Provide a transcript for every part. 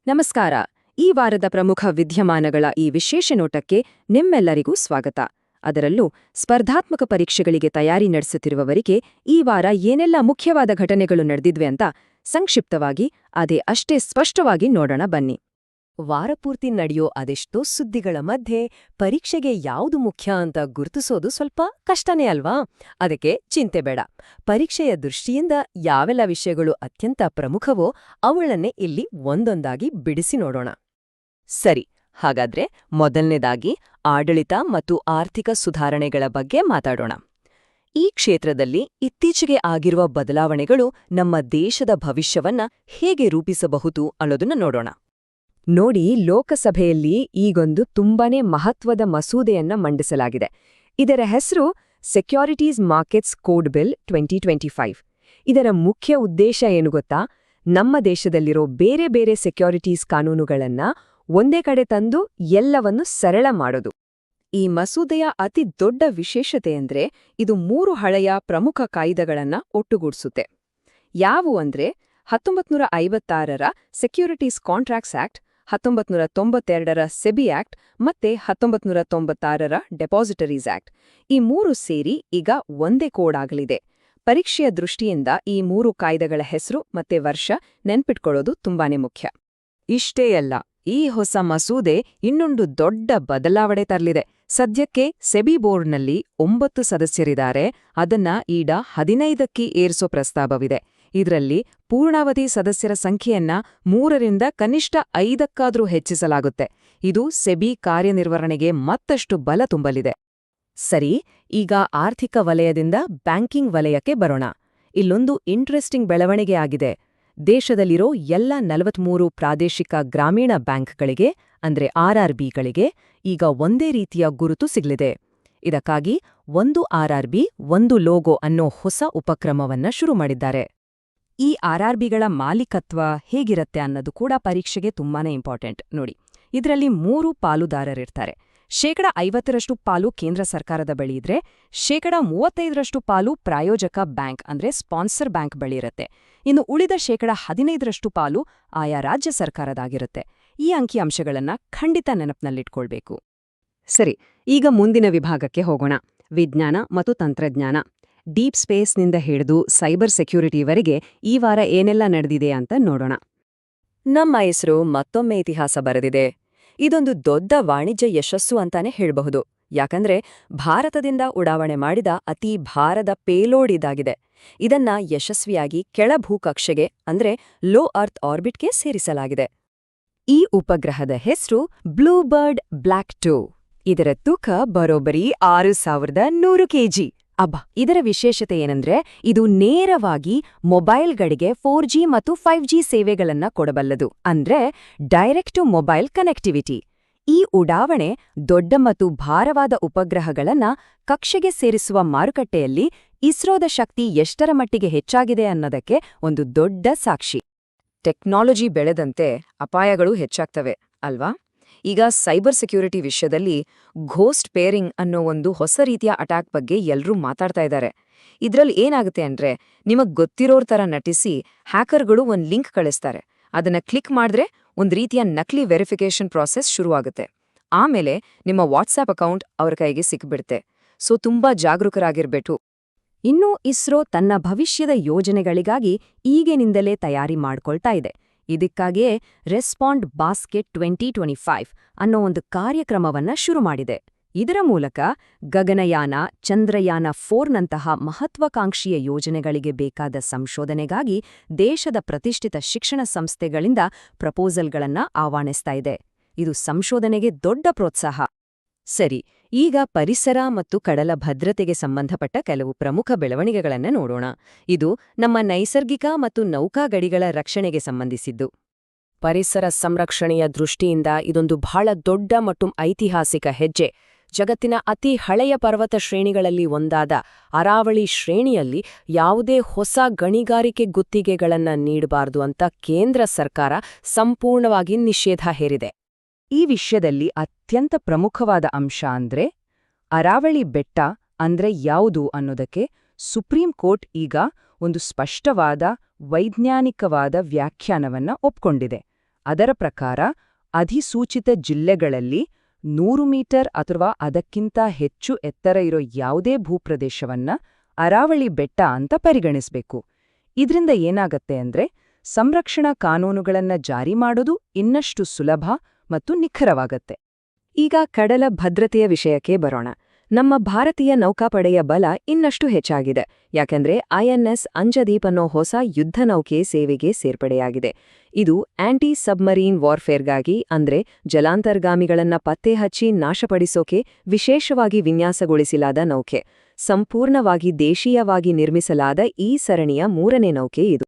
ನಮಸ್ಕಾರ. ಈ ವಾರದ ಪ್ರಮುಖ ವಿದ್ಯಮಾನಗಳ ಈ ವಿಶೇಷ ನೋಟಕ್ಕೆ ನಿಮ್ಮೆಲ್ಲರಿಗೂ ಸ್ವಾಗತ. ಅದರಲ್ಲೂ ಸ್ಪರ್ಧಾತ್ಮಕ ಪರೀಕ್ಷೆಗಳಿಗೆ ತಯಾರಿ ನಡೆಸುತ್ತಿರುವವರಿಗೆ ಈ ವಾರ ಏನೆಲ್ಲ ಮುಖ್ಯವಾದ ಘಟನೆಗಳು ನಡೆದಿದ್ವೆ ಅಂತ ಸಂಕ್ಷಿಪ್ತವಾಗಿ ಅಷ್ಟೇ ಸ್ಪಷ್ಟವಾಗಿ ನೋಡೋಣ ಬನ್ನಿ. ವಾರಪೂರ್ತಿ ನಡೆಯೋ ಅದೆಷ್ಟೋ ಸುದ್ದಿಗಳ ಮಧ್ಯೆ ಪರೀಕ್ಷೆಗೆ ಯಾವುದು ಮುಖ್ಯ ಅಂತ ಗುರುತಿಸೋದು ಸ್ವಲ್ಪ ಕಷ್ಟನೇ ಅಲ್ವಾ? ಅದಕ್ಕೆ ಚಿಂತೆ ಬೇಡ. ಪರೀಕ್ಷೆಯ ದೃಷ್ಟಿಯಿಂದ ಯಾವೆಲ್ಲ ವಿಷಯಗಳು ಅತ್ಯಂತ ಪ್ರಮುಖವೋ ಅವುಗಳನ್ನೇ ಇಲ್ಲಿ ಒಂದೊಂದಾಗಿ ಬಿಡಿಸಿ ನೋಡೋಣ. ಸರಿ, ಹಾಗಾದ್ರೆ ಮೊದಲನೇದಾಗಿ ಆಡಳಿತ ಮತ್ತು ಆರ್ಥಿಕ ಸುಧಾರಣೆಗಳ ಬಗ್ಗೆ ಮಾತಾಡೋಣ. ಈ ಕ್ಷೇತ್ರದಲ್ಲಿ ಇತ್ತೀಚೆಗೆ ಆಗಿರುವ ಬದಲಾವಣೆಗಳು ನಮ್ಮ ದೇಶದ ಭವಿಷ್ಯವನ್ನ ಹೇಗೆ ರೂಪಿಸಬಹುದು ಅನ್ನೋದನ್ನ ನೋಡೋಣ. ನೋಡಿ, ಲೋಕಸಭೆಯಲ್ಲಿ ಈಗೊಂದು ತುಂಬಾನೇ ಮಹತ್ವದ ಮಸೂದೆಯನ್ನ ಮಂಡಿಸಲಾಗಿದೆ. ಇದರ ಹೆಸರು ಸೆಕ್ಯೂರಿಟೀಸ್ ಮಾರ್ಕೆಟ್ಸ್ ಕೋಡ್ ಬಿಲ್ 2025. ಇದರ ಮುಖ್ಯ ಉದ್ದೇಶ ಏನು ಗೊತ್ತಾ? ನಮ್ಮ ದೇಶದಲ್ಲಿರೋ ಬೇರೆ ಬೇರೆ ಸೆಕ್ಯೂರಿಟೀಸ್ ಕಾನೂನುಗಳನ್ನ ಒಂದೇ ಕಡೆ ತಂದು ಎಲ್ಲವನ್ನೂ ಸರಳ ಮಾಡೋದು. ಈ ಮಸೂದೆಯ ಅತಿ ದೊಡ್ಡ ವಿಶೇಷತೆ ಅಂದ್ರೆ ಇದು 3 ಹಳೆಯ ಪ್ರಮುಖ ಕಾಯ್ದೆಗಳನ್ನ ಒಟ್ಟುಗೂಡಿಸುತ್ತೆ. ಯಾವುವು ಅಂದ್ರೆ 1956ರ ಸೆಕ್ಯೂರಿಟೀಸ್ ಕಾಂಟ್ರಾಕ್ಟ್ಸ್ ಆಕ್ಟ್, 1992ರ ಸೆಬಿ ಆಕ್ಟ್ ಮತ್ತೆ 1996ರ ಡೆಪಾಸಿಟರೀಸ್ ಆಕ್ಟ್. ಈ 3 ಸೇರಿ ಈಗ ಒಂದೇ ಕೋಡ್ ಆಗಲಿದೆ. ಪರೀಕ್ಷೆಯ ದೃಷ್ಟಿಯಿಂದ ಈ 3 ಕಾಯ್ದೆಗಳ ಹೆಸರು ಮತ್ತೆ ವರ್ಷ ನೆನ್ಪಿಟ್ಕೊಳ್ಳೋದು ತುಂಬಾನೇ ಮುಖ್ಯ. ಇಷ್ಟೇ ಅಲ್ಲ, ಈ ಹೊಸ ಮಸೂದೆ ಇನ್ನೊಂದು ದೊಡ್ಡ ಬದಲಾವಣೆ ತರಲಿದೆ. ಸದ್ಯಕ್ಕೆ ಸೆಬಿ ಬೋರ್ಡ್ನಲ್ಲಿ 9 ಸದಸ್ಯರಿದ್ದಾರೆ. ಅದನ್ನ ಈಗ 15ಕ್ಕೆ ಏರಿಸೋ ಪ್ರಸ್ತಾವವಿದೆ. ಇದರಲ್ಲಿ ಪೂರ್ಣಾವಧಿ ಸದಸ್ಯರ ಸಂಖ್ಯೆಯನ್ನ 3ರಿಂದ ಕನಿಷ್ಠ 5ಕ್ಕಾದ್ರೂ ಹೆಚ್ಚಿಸಲಾಗುತ್ತೆ. ಇದು ಸೆಬಿ ಕಾರ್ಯನಿರ್ವಹಣೆಗೆ ಮತ್ತಷ್ಟು ಬಲ ತುಂಬಲಿದೆ. ಸರಿ, ಈಗ ಆರ್ಥಿಕ ವಲಯದಿಂದ ಬ್ಯಾಂಕಿಂಗ್ ವಲಯಕ್ಕೆ ಬರೋಣ. ಇಲ್ಲೊಂದು ಇಂಟ್ರೆಸ್ಟಿಂಗ್ ಬೆಳವಣಿಗೆ ಆಗಿದೆ. ದೇಶದಲ್ಲಿರೋ ಎಲ್ಲ 43 ಪ್ರಾದೇಶಿಕ ಗ್ರಾಮೀಣ ಬ್ಯಾಂಕ್ಗಳಿಗೆ ಅಂದ್ರೆ RRBಗಳಿಗೆ ಈಗ ಒಂದೇ ರೀತಿಯ ಗುರುತು ಸಿಗಲಿದೆ. ಇದಕ್ಕಾಗಿ ಒಂದು RRB ಒಂದು ಲೋಗೋ ಅನ್ನೋ ಹೊಸ ಉಪಕ್ರಮವನ್ನ ಶುರು ಮಾಡಿದ್ದಾರೆ. ಈ RRBಗಳ ಮಾಲೀಕತ್ವ ಹೇಗಿರುತ್ತೆ ಅನ್ನೋದು ಕೂಡ ಪರೀಕ್ಷೆಗೆ ತುಂಬಾನೇ ಇಂಪಾರ್ಟೆಂಟ್. ನೋಡಿ, ಇದರಲ್ಲಿ 3 ಪಾಲುದಾರರಿರ್ತಾರೆ. 50% ಪಾಲು ಕೇಂದ್ರ ಸರ್ಕಾರದ ಬಳಿ ಇದ್ರೆ 35% ಪಾಲು ಪ್ರಾಯೋಜಕ ಬ್ಯಾಂಕ್ ಅಂದ್ರೆ ಸ್ಪಾನ್ಸರ್ ಬ್ಯಾಂಕ್ ಬಳಿ ಇರುತ್ತೆ. ಇನ್ನು ಉಳಿದ 15% ಪಾಲು ಆಯಾ ರಾಜ್ಯ ಸರ್ಕಾರದಾಗಿರುತ್ತೆ. ಈ ಅಂಕಿಅಂಶಗಳನ್ನ ಖಂಡಿತ ನೆನಪಿನಲ್ಲಿಟ್ಕೊಳ್ಬೇಕು. ಸರಿ, ಈಗ ಮುಂದಿನ ವಿಭಾಗಕ್ಕೆ ಹೋಗೋಣ. ವಿಜ್ಞಾನ ಮತ್ತು ತಂತ್ರಜ್ಞಾನ. ಡೀಪ್ ಸ್ಪೇಸ್ನಿಂದ ಹಿಡಿದು ಸೈಬರ್ ಸೆಕ್ಯೂರಿಟಿವರೆಗೆ ಈ ವಾರ ಏನೆಲ್ಲ ನಡೆದಿದೆ ಅಂತ ನೋಡೋಣ. ನಮ್ಮ ಹೆಸರು ಮತ್ತೊಮ್ಮೆ ಇತಿಹಾಸ ಬರೆದಿದೆ. ಇದೊಂದು ದೊಡ್ಡ ವಾಣಿಜ್ಯ ಯಶಸ್ಸು ಅಂತಾನೆ ಹೇಳಬಹುದು. ಯಾಕಂದ್ರೆ ಭಾರತದಿಂದ ಉಡಾವಣೆ ಮಾಡಿದ ಅತಿ ಭಾರದ ಪೇಲೋಡ್ ಇದಾಗಿದೆ. ಇದನ್ನ ಯಶಸ್ವಿಯಾಗಿ ಕೆಳಭೂಕಕ್ಷೆಗೆ ಅಂದ್ರೆ ಲೋ ಅರ್ತ್ ಆರ್ಬಿಟ್ಗೆ ಸೇರಿಸಲಾಗಿದೆ. ಈ ಉಪಗ್ರಹದ ಹೆಸರು ಬ್ಲೂಬರ್ಡ್ ಬ್ಲ್ಯಾಕ್ 2. ಇದರ ತೂಕ ಬರೋಬ್ಬರಿ 6100 kg. ಇದರ ವಿಶೇಷತೆ ಏನಂದ್ರೆ ಇದು ನೇರವಾಗಿ ಮೊಬೈಲ್ಗಳಿಗೆ 4G ಮತ್ತು 5G ಸೇವೆಗಳನ್ನ ಕೊಡಬಲ್ಲದು. ಅಂದ್ರೆ ಡೈರೆಕ್ಟ್ ಟು ಮೊಬೈಲ್ ಕನೆಕ್ಟಿವಿಟಿ. ಈ ಉಡಾವಣೆ ದೊಡ್ಡ ಮತ್ತು ಭಾರವಾದ ಉಪಗ್ರಹಗಳನ್ನ ಕಕ್ಷೆಗೆ ಸೇರಿಸುವ ಮಾರುಕಟ್ಟೆಯಲ್ಲಿ ಇಸ್ರೋದ ಶಕ್ತಿ ಎಷ್ಟರ ಮಟ್ಟಿಗೆ ಹೆಚ್ಚಾಗಿದೆ ಅನ್ನೋದಕ್ಕೆ ಒಂದು ದೊಡ್ಡ ಸಾಕ್ಷಿ. ಟೆಕ್ನಾಲಜಿ ಬೆಳೆದಂತೆ ಅಪಾಯಗಳು ಹೆಚ್ಚಾಗ್ತವೆ ಅಲ್ವಾ? ಈಗ ಸೈಬರ್ ಸೆಕ್ಯೂರಿಟಿ ವಿಷಯದಲ್ಲಿ ಘೋಸ್ಟ್ ಪೇರಿಂಗ್ ಅನ್ನೋ ಒಂದು ಹೊಸ ರೀತಿಯ ಅಟ್ಯಾಕ್ ಬಗ್ಗೆ ಎಲ್ಲರೂ ಮಾತಾಡ್ತಾ ಇದ್ದಾರೆ. ಇದ್ರಲ್ಲಿ ಏನಾಗುತ್ತೆ ಅಂದ್ರೆ, ನಿಮಗ್ ಗೊತ್ತಿರೋರ್ ತರ ನಟಿಸಿ ಹ್ಯಾಕರ್ಗಳು ಒಂದ್ ಲಿಂಕ್ ಕಳಿಸ್ತಾರೆ. ಅದನ್ನ ಕ್ಲಿಕ್ ಮಾಡಿದ್ರೆ ಒಂದ್ ರೀತಿಯ ನಕಲಿ ವೆರಿಫಿಕೇಶನ್ ಪ್ರಾಸೆಸ್ ಶುರುವಾಗುತ್ತೆ. ಆಮೇಲೆ ನಿಮ್ಮ ವಾಟ್ಸ್ಆಪ್ ಅಕೌಂಟ್ ಅವ್ರ ಕೈಗೆ ಸಿಕ್ಬಿಡುತ್ತೆ. ಸೊ ತುಂಬಾ ಜಾಗರೂಕರಾಗಿರ್ಬೇಕು. ಇನ್ನು ಇಸ್ರೋ ತನ್ನ ಭವಿಷ್ಯದ ಯೋಜನೆಗಳಿಗಾಗಿ ಈಗಿನಿಂದಲೇ ತಯಾರಿ ಮಾಡ್ಕೊಳ್ತಾ ಇದೆ. ಇದಕ್ಕಾಗಿಯೇ ರೆಸ್ಪಾಂಡ್ ಬಾಸ್ಕೆಟ್ 2025 ಅನ್ನೋ ಒಂದು ಕಾರ್ಯಕ್ರಮವನ್ನ ಶುರು ಮಾಡಿದೆ. ಇದರ ಮೂಲಕ ಗಗನಯಾನ, ಚಂದ್ರಯಾನ 4ನಂತಹ ಮಹತ್ವಾಕಾಂಕ್ಷೀಯ ಯೋಜನೆಗಳಿಗೆ ಬೇಕಾದ ಸಂಶೋಧನೆಗಾಗಿ ದೇಶದ ಪ್ರತಿಷ್ಠಿತ ಶಿಕ್ಷಣ ಸಂಸ್ಥೆಗಳಿಂದ ಪ್ರಪೋಸಲ್ಗಳನ್ನ ಆಹ್ವಾನಿಸ್ತಾ ಇದೆ. ಇದು ಸಂಶೋಧನೆಗೆ ದೊಡ್ಡ ಪ್ರೋತ್ಸಾಹ. ಸರಿ, ಈಗ ಪರಿಸರ ಮತ್ತು ಕಡಲ ಭದ್ರತೆಗೆ ಸಂಬಂಧಪಟ್ಟ ಕೆಲವು ಪ್ರಮುಖ ಬೆಳವಣಿಗೆಗಳನ್ನು ನೋಡೋಣ. ಇದು ನಮ್ಮ ನೈಸರ್ಗಿಕ ಮತ್ತು ನೌಕಾ ಗಡಿಗಳ ರಕ್ಷಣೆಗೆ ಸಂಬಂಧಿಸಿದ್ದು. ಪರಿಸರ ಸಂರಕ್ಷಣೆಯ ದೃಷ್ಟಿಯಿಂದ ಇದೊಂದು ಬಹಳ ದೊಡ್ಡ ಮತ್ತು ಐತಿಹಾಸಿಕ ಹೆಜ್ಜೆ. ಜಗತ್ತಿನ ಅತಿ ಹಳೆಯ ಪರ್ವತ ಶ್ರೇಣಿಗಳಲ್ಲಿ ಒಂದಾದ ಅರಾವಳಿ ಶ್ರೇಣಿಯಲ್ಲಿ ಯಾವುದೇ ಹೊಸ ಗಣಿಗಾರಿಕೆ ಗುತ್ತಿಗೆಗಳನ್ನ ನೀಡಬಾರದು ಅಂತ ಕೇಂದ್ರ ಸರ್ಕಾರ ಸಂಪೂರ್ಣವಾಗಿ ನಿಷೇಧ ಹೇರಿದೆ. ಈ ವಿಷಯದಲ್ಲಿ ಅತ್ಯಂತ ಪ್ರಮುಖವಾದ ಅಂಶ ಅಂದ್ರೆ ಅರಾವಳಿ ಬೆಟ್ಟ ಅಂದ್ರೆ ಯಾವುದು ಅನ್ನೋದಕ್ಕೆ ಸುಪ್ರೀಂ ಕೋರ್ಟ್ ಈಗ ಒಂದು ಸ್ಪಷ್ಟವಾದ ವೈಜ್ಞಾನಿಕವಾದ ವ್ಯಾಖ್ಯಾನವನ್ನ ಒಪ್ಕೊಂಡಿದೆ. ಅದರ ಪ್ರಕಾರ ಅಧಿಸೂಚಿತ ಜಿಲ್ಲೆಗಳಲ್ಲಿ 100 ಮೀಟರ್ ಅಥವಾ ಅದಕ್ಕಿಂತ ಹೆಚ್ಚು ಎತ್ತರ ಇರೋ ಯಾವುದೇ ಭೂಪ್ರದೇಶವನ್ನ ಅರಾವಳಿ ಬೆಟ್ಟ ಅಂತ ಪರಿಗಣಿಸಬೇಕು. ಇದ್ರಿಂದ ಏನಾಗತ್ತೆ ಅಂದ್ರೆ ಸಂರಕ್ಷಣಾ ಕಾನೂನುಗಳನ್ನ ಜಾರಿ ಮಾಡೋದು ಇನ್ನಷ್ಟು ಸುಲಭ ಮತ್ತು ನಿಖರವಾಗತ್ತೆ. ಈಗ ಕಡಲ ಭದ್ರತೆಯ ವಿಷಯಕ್ಕೆ ಬರೋಣ. ನಮ್ಮ ಭಾರತೀಯ ನೌಕಾಪಡೆಯ ಬಲ ಇನ್ನಷ್ಟು ಹೆಚ್ಚಾಗಿದೆ. ಯಾಕೆಂದ್ರೆ ಐಎನ್ಎಸ್ ಅಂಜದೀಪ್ ಅನ್ನೋ ಹೊಸ ಯುದ್ಧ ನೌಕೆ ಸೇವೆಗೆ ಸೇರ್ಪಡೆಯಾಗಿದೆ. ಇದು ಆಂಟಿ ಸಬ್ಮರೀನ್ ವಾರ್ಫೇರ್ಗಾಗಿ ಅಂದ್ರೆ ಜಲಾಂತರ್ಗಾಮಿಗಳನ್ನ ಪತ್ತೆ ಹಚ್ಚಿ ನಾಶಪಡಿಸೋಕೆ ವಿಶೇಷವಾಗಿ ವಿನ್ಯಾಸಗೊಳಿಸಲಾದ ನೌಕೆ. ಸಂಪೂರ್ಣವಾಗಿ ದೇಶೀಯವಾಗಿ ನಿರ್ಮಿಸಲಾದ ಈ ಸರಣಿಯ 3ನೇ ನೌಕೆ ಇದು.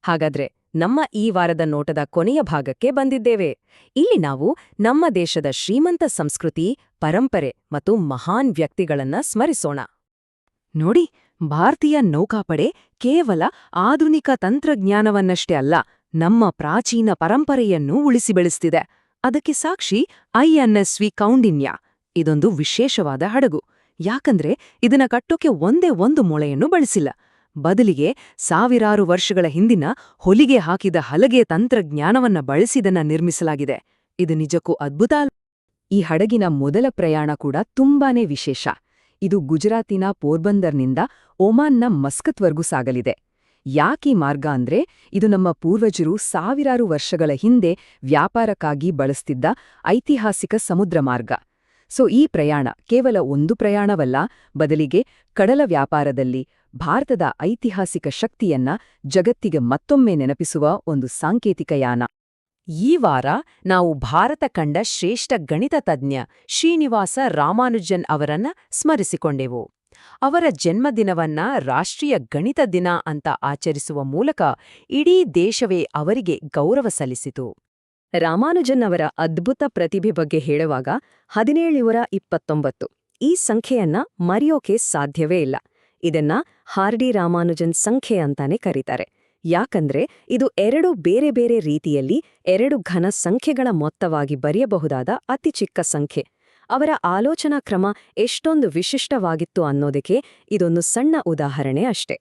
ಹಾಗಾದ್ರೆ ನಮ್ಮ ಈ ವಾರದ ನೋಟದ ಕೊನೆಯ ಭಾಗಕ್ಕೆ ಬಂದಿದ್ದೇವೆ. ಇಲ್ಲಿ ನಾವು ನಮ್ಮ ದೇಶದ ಶ್ರೀಮಂತ ಸಂಸ್ಕೃತಿ, ಪರಂಪರೆ ಮತ್ತು ಮಹಾನ್ ವ್ಯಕ್ತಿಗಳನ್ನ ಸ್ಮರಿಸೋಣ. ನೋಡಿ, ಭಾರತೀಯ ನೌಕಾಪಡೆ ಕೇವಲ ಆಧುನಿಕ ತಂತ್ರಜ್ಞಾನವನ್ನಷ್ಟೇ ಅಲ್ಲ, ನಮ್ಮ ಪ್ರಾಚೀನ ಪರಂಪರೆಯನ್ನೂ ಉಳಿಸಿ ಬೆಳೆಸ್ತಿದೆ. ಅದಕ್ಕೆ ಸಾಕ್ಷಿ ಐಎನ್ಎಸ್ವಿ ಕೌಂಡಿನ್ಯ. ಇದೊಂದು ವಿಶೇಷವಾದ ಹಡಗು. ಯಾಕಂದ್ರೆ ಇದನ್ನ ಕಟ್ಟೋಕೆ ಒಂದೇ ಒಂದು ಮೊಳೆಯನ್ನು ಬಳಸಿಲ್ಲ. ಬದಲಿಗೆ ಸಾವಿರಾರು ವರ್ಷಗಳ ಹಿಂದಿನ ಹೊಲಿಗೆ ಹಾಕಿದ ಹಲಗೆ ತಂತ್ರಜ್ಞಾನವನ್ನ ಬಳಸಿದನ್ನ ನಿರ್ಮಿಸಲಾಗಿದೆ. ಇದು ನಿಜಕ್ಕೂ ಅದ್ಭುತ. ಈ ಹಡಗಿನ ಮೊದಲ ಪ್ರಯಾಣ ಕೂಡ ತುಂಬಾನೇ ವಿಶೇಷ. ಇದು ಗುಜರಾತಿನ ಪೋರ್ಬಂದರ್ನಿಂದ ಒಮಾನ್ನ ಮಸ್ಕತ್ವರ್ಗೂ ಸಾಗಲಿದೆ. ಯಾಕೀ ಮಾರ್ಗ ಅಂದ್ರೆ ಇದು ನಮ್ಮ ಪೂರ್ವಜರು ಸಾವಿರಾರು ವರ್ಷಗಳ ಹಿಂದೆ ವ್ಯಾಪಾರಕ್ಕಾಗಿ ಬಳಸ್ತಿದ್ದ ಐತಿಹಾಸಿಕ ಸಮುದ್ರ ಮಾರ್ಗ. ಈ ಪ್ರಯಾಣ ಕೇವಲ ಒಂದು ಪ್ರಯಾಣವಲ್ಲ, ಬದಲಿಗೆ ಕಡಲ ವ್ಯಾಪಾರದಲ್ಲಿ ಭಾರತದ ಐತಿಹಾಸಿಕ ಶಕ್ತಿಯನ್ನ ಜಗತ್ತಿಗೆ ಮತ್ತೊಮ್ಮೆ ನೆನಪಿಸುವ ಒಂದು ಸಾಂಕೇತಿಕ ಯಾನ. ಈ ವಾರ ನಾವು ಭಾರತ ಕಂಡ ಶ್ರೇಷ್ಠ ಗಣಿತ ತಜ್ಞ ಶ್ರೀನಿವಾಸ ರಾಮಾನುಜನ್ ಅವರನ್ನ ಸ್ಮರಿಸಿಕೊಂಡೆವು. ಅವರ ಜನ್ಮದಿನವನ್ನ ರಾಷ್ಟ್ರೀಯ ಗಣಿತ ದಿನ ಅಂತ ಆಚರಿಸುವ ಮೂಲಕ ಇಡೀ ದೇಶವೇ ಅವರಿಗೆ ಗೌರವ ಸಲ್ಲಿಸಿತು. ರಾಮಾನುಜನ್ ಅವರ ಅದ್ಭುತ ಪ್ರತಿಭೆ ಬಗ್ಗೆ ಹೇಳುವಾಗ 1729 ಈ ಸಂಖ್ಯೆಯನ್ನ ಮರೆಯೋಕೆ ಸಾಧ್ಯವೇ ಇಲ್ಲ. ಇದನ್ನ ಹಾರ್ಡಿ ರಾಮಾನುಜನ್ ಸಂಖ್ಯೆ ಅಂತಾನೆ ಕರೀತಾರೆ. ಯಾಕಂದ್ರೆ ಇದು 2 ಬೇರೆ ಬೇರೆ ರೀತಿಯಲ್ಲಿ 2 ಘನ ಸಂಖ್ಯೆಗಳ ಮೊತ್ತವಾಗಿ ಬರೆಯಬಹುದಾದ ಅತಿ ಚಿಕ್ಕ ಸಂಖ್ಯೆ. ಅವರ ಆಲೋಚನಾ ಕ್ರಮ ಎಷ್ಟೊಂದು ವಿಶಿಷ್ಟವಾಗಿತ್ತು ಅನ್ನೋದಕ್ಕೆ ಇದೊಂದು ಸಣ್ಣ ಉದಾಹರಣೆ ಅಷ್ಟೆ.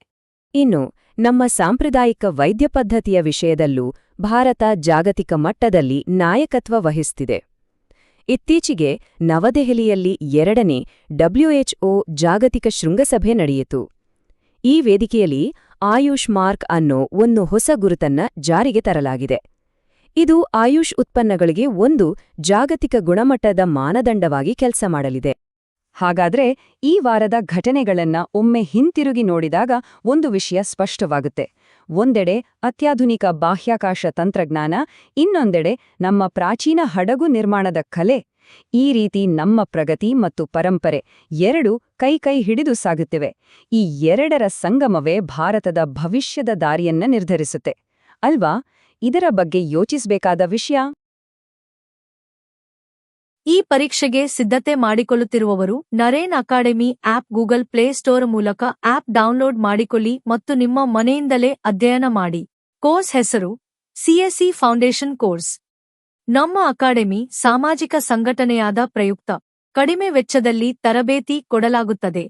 ಇನ್ನು ನಮ್ಮ ಸಾಂಪ್ರದಾಯಿಕ ವೈದ್ಯ ಪದ್ಧತಿಯ ವಿಷಯದಲ್ಲೂ ಭಾರತ ಜಾಗತಿಕ ಮಟ್ಟದಲ್ಲಿ ನಾಯಕತ್ವ ವಹಿಸುತ್ತಿದೆ. ಇತ್ತೀಚೆಗೆ ನವದೆಹಲಿಯಲ್ಲಿ 2ನೇ WHO ಜಾಗತಿಕ ಶೃಂಗಸಭೆ ನಡೆಯಿತು. ಈ ವೇದಿಕೆಯಲ್ಲಿ ಆಯುಷ್ ಮಾರ್ಕ್ ಅನ್ನೋ ಒಂದು ಹೊಸ ಗುರುತನ್ನ ಜಾರಿಗೆ ತರಲಾಗಿದೆ. ಇದು ಆಯುಷ್ ಉತ್ಪನ್ನಗಳಿಗೆ ಒಂದು ಜಾಗತಿಕ ಗುಣಮಟ್ಟದ ಮಾನದಂಡವಾಗಿ ಕೆಲಸ ಮಾಡಲಿದೆ. ಹಾಗಾದ್ರೆ ಈ ವಾರದ ಘಟನೆಗಳನ್ನ ಒಮ್ಮೆ ಹಿಂತಿರುಗಿ ನೋಡಿದಾಗ ಒಂದು ವಿಷಯ ಸ್ಪಷ್ಟವಾಗುತ್ತೆ. ಒಂದೆಡೆ ಅತ್ಯಾಧುನಿಕ ಬಾಹ್ಯಾಕಾಶ ತಂತ್ರಜ್ಞಾನ, ಇನ್ನೊಂದೆಡೆ ನಮ್ಮ ಪ್ರಾಚೀನ ಹಡಗು ನಿರ್ಮಾಣದ ಕಲೆ. ಈ ರೀತಿ ನಮ್ಮ ಪ್ರಗತಿ ಮತ್ತು ಪರಂಪರೆ ಎರಡೂ ಕೈ ಹಿಡಿದು ಸಾಗುತ್ತಿವೆ. ಈ ಎರಡರ ಸಂಗಮವೇ ಭಾರತದ ಭವಿಷ್ಯದ ದಾರಿಯನ್ನ ನಿರ್ಧರಿಸುತ್ತೆ ಅಲ್ವಾ? ಇದರ ಬಗ್ಗೆ ಯೋಚಿಸಬೇಕಾದ ವಿಷಯ. ಈ ಪರೀಕ್ಷೆಗೆ ಸಿದ್ಧತೆ ಮಾಡಿಕೊಳ್ಳುತ್ತಿರುವವರು Naren academy app Google Play Store ಮೂಲಕ ಆಪ್ ಡೌನ್ಲೋಡ್ ಮಾಡಿಕೊಳ್ಳಿ ಮತ್ತು ನಿಮ್ಮ ಮನೆಯಿಂದಲೇ ಅಧ್ಯಯನ ಮಾಡಿ. ಕೋರ್ಸ್ ಹೆಸರು CSE ಫೌಂಡೇಶನ್ ಕೋರ್ಸ್. ನಮ್ಮ ಅಕಾಡೆಮಿ ಸಾಮಾಜಿಕ ಸಂಘಟನೆಯಾದ ಪ್ರಯುಕ್ತ ಕಡಿಮೆ ವೆಚ್ಚದಲ್ಲಿ ತರಬೇತಿ ಕೊಡಲಾಗುತ್ತದೆ.